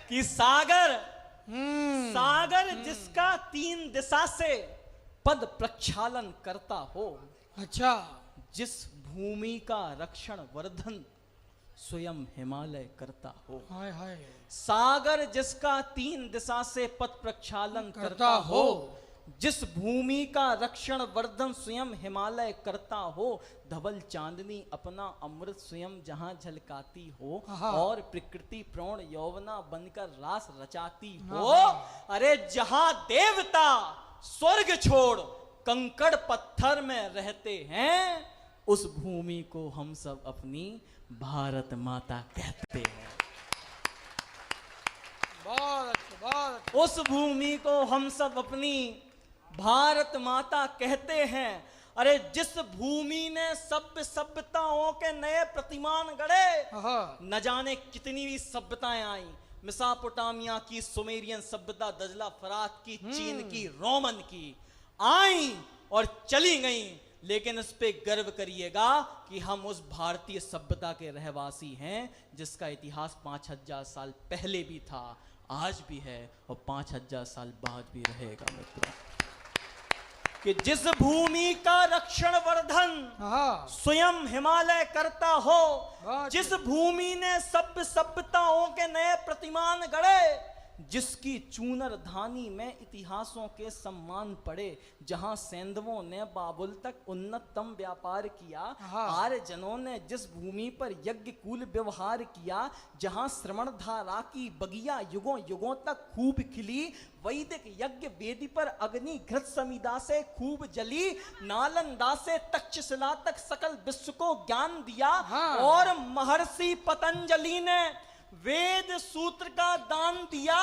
कि सागर सागर जिसका 3 दिशा से पद प्रक्षालन करता हो, अच्छा, जिस भूमि का रक्षण वर्धन स्वयं हिमालय करता हो। हाय हाय। सागर जिसका 3 दिशा से पद प्रक्षालन करता हो, जिस भूमि का रक्षण वर्धन स्वयं हिमालय करता हो, धवल चांदनी अपना अमृत स्वयं जहां झलकाती हो, और प्रकृति प्रौढ़ यौवना बनकर रास रचाती हो। अरे जहां देवता स्वर्ग छोड़ कंकड़ पत्थर में रहते हैं, उस भूमि को हम सब अपनी भारत माता कहते हैं। उस भूमि को हम सब अपनी भारत माता कहते हैं। अरे जिस भूमि ने सभ्यताओं के नए प्रतिमान गढ़े, न जाने कितनी भी सभ्यताएं आई, मेसोपोटामिया की, सुमेरियन सभ्यता, दजला फरात की, चीन की, रोमन की, आई और चली गई, लेकिन इस पे गर्व करिएगा कि हम उस भारतीय सभ्यता के रहवासी हैं जिसका इतिहास 5000 साल पहले भी था, आज भी है और 5000 साल बाद भी रहेगा। मित्रों, कि जिस भूमि का रक्षण वर्धन स्वयं हिमालय करता हो, जिस भूमि ने सभ्यताओं के नए प्रतिमान गढ़े, जिसकी चूनर धानी में इतिहासों के सम्मान पड़े, जहां सैंधवों ने बाबुल तक उन्नतम व्यापार किया, आर्यजनों ने जिस भूमि पर यज्ञ कूल व्यवहार किया, जहां श्रवण धारा की बगिया युगों युगों तक खूब खिली, वैदिक यज्ञ वेदी पर अग्नि घृत समिदा से खूब जली, नालंदा से तक्षशिला तक सकल विश्व को ज्ञान दिया, और महर्षि पतंजलि ने वेद सूत्र का दान दिया।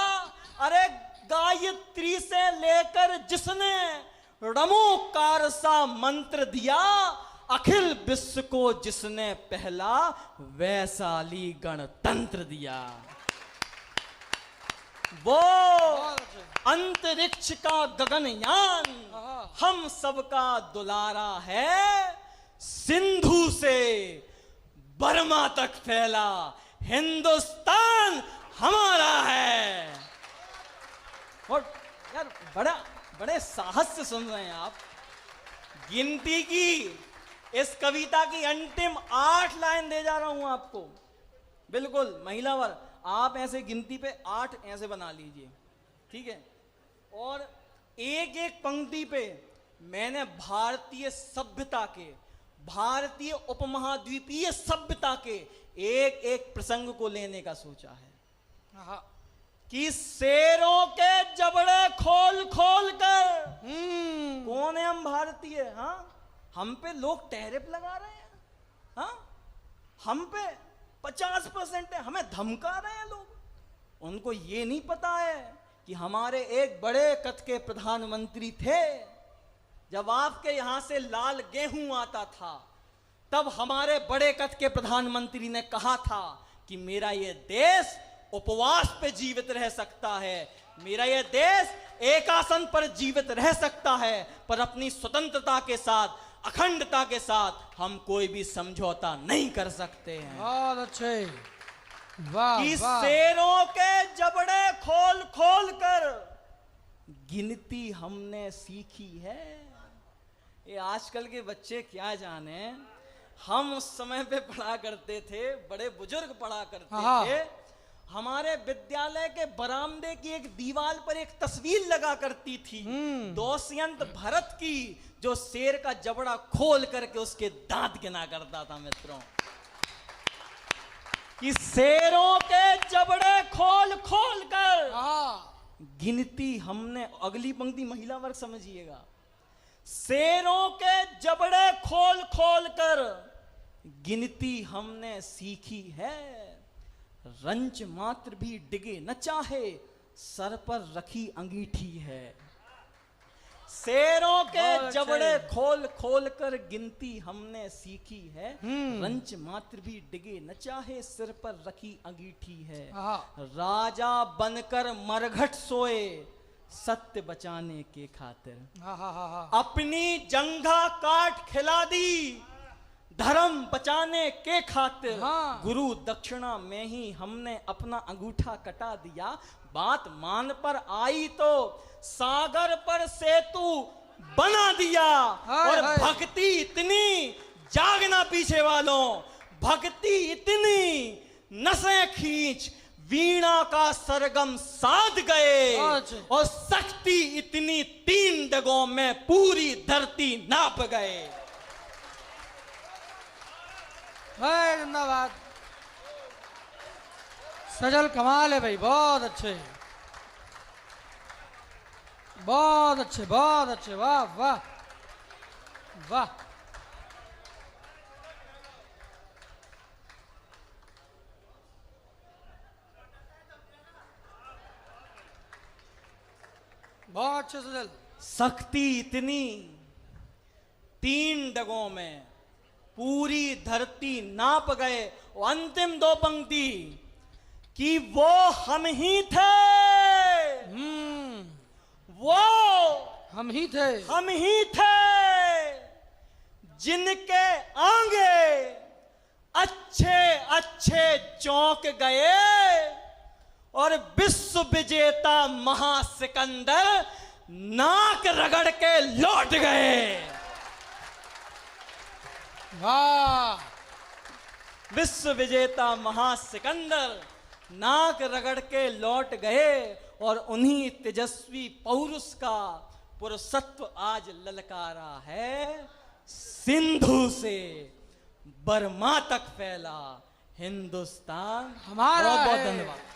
अरे गायत्री से लेकर जिसने रमोकार सा मंत्र दिया, अखिल विश्व को जिसने पहला वैशाली गणतंत्र दिया, वो अंतरिक्ष का गगनयान हम सबका दुलारा है, सिंधु से बर्मा तक फैला हिंदुस्तान हमारा है। और यार बड़े साहस से सुन रहे हैं आप। गिनती की इस कविता की अंतिम 8 लाइन दे जा रहा हूं आपको, बिल्कुल महिला वर्ग, आप ऐसे गिनती पे 8 ऐसे बना लीजिए, ठीक है। और एक एक पंक्ति पे मैंने भारतीय सभ्यता के, भारतीय उपमहाद्वीपीय सभ्यता के एक एक प्रसंग को लेने का सोचा है, कि शेरों के जबड़े खोल खोल कर, कौन है हम भारतीय, हाँ, हम पे लोग टैरिफ लगा रहे हैं, हाँ, हम पे 50% है, हमें धमका रहे हैं लोग। उनको ये नहीं पता है कि हमारे एक बड़े कद के प्रधानमंत्री थे, जब आपके यहां से लाल गेहूं आता था, तब हमारे बड़े कद के प्रधानमंत्री ने कहा था कि मेरा यह देश उपवास पे जीवित रह सकता है, मेरा यह देश एक आसन पर जीवित रह सकता है, पर अपनी स्वतंत्रता के साथ, अखंडता के साथ हम कोई भी समझौता नहीं कर सकते हैं। बहुत अच्छे, वाह, कि शेरों के जबड़े खोल खोल कर गिनती हमने सीखी है। ये आजकल के बच्चे क्या जाने, हम उस समय पे पढ़ा करते थे, बड़े बुजुर्ग पढ़ा करते थे, हमारे विद्यालय के बरामदे की एक दीवार पर एक तस्वीर लगा करती थी दोष्यंत भरत की, जो शेर का जबड़ा खोल करके उसके दांत गिना करता था। मित्रों, कि शेरों के जबड़े खोल खोल कर गिनती हमने, अगली पंक्ति महिला वर्ग समझिएगा, शेरों के जबड़े खोल खोल कर गिनती हमने सीखी है, रंच मात्र भी डिगे न चाहे, सर पर रखी अंगीठी है। शेरों के जबड़े खोल खोल कर गिनती हमने सीखी है, रंच मात्र भी डिगे न चाहे, सिर पर रखी अंगीठी है। राजा बनकर मरघट सोए, सत्य बचाने के खातिर, अपनी जंघा काट खिला दी, धर्म बचाने के खातिर हाँ। गुरु दक्षिणा में ही हमने अपना अंगूठा कटा दिया। बात मान पर आई तो सागर पर सेतु बना दिया। हाय, और हाय। भक्ति इतनी, जागना पीछे वालों, भक्ति इतनी, नसें खींच वीणा का सरगम साध गए। अच्छा। और शक्ति इतनी, 3 डगों में पूरी धरती नाप गए। है जिंदाबाद। सजल कमाल है भाई, बहुत अच्छे, बहुत अच्छे, बहुत अच्छे, वाह वाह वाह। बहुत अच्छे सजल। शक्ति इतनी, 3 डगों में पूरी धरती नाप गए। और अंतिम 2 पंक्ति कि वो हम ही थे, वो हम ही थे, हम ही थे, जिनके आगे अच्छे अच्छे चौंक गए। और विश्व विजेता महासिकंदर नाक रगड़ के लौट गए। वाह। विश्व विजेता महासिकंदर नाक रगड़ के लौट गए। और उन्हीं तेजस्वी पौरुष का पुरुषत्व आज ललकारा है। सिंधु से बर्मा तक फैला हिंदुस्तान। हमारा बहुत बहुत है। धन्यवाद।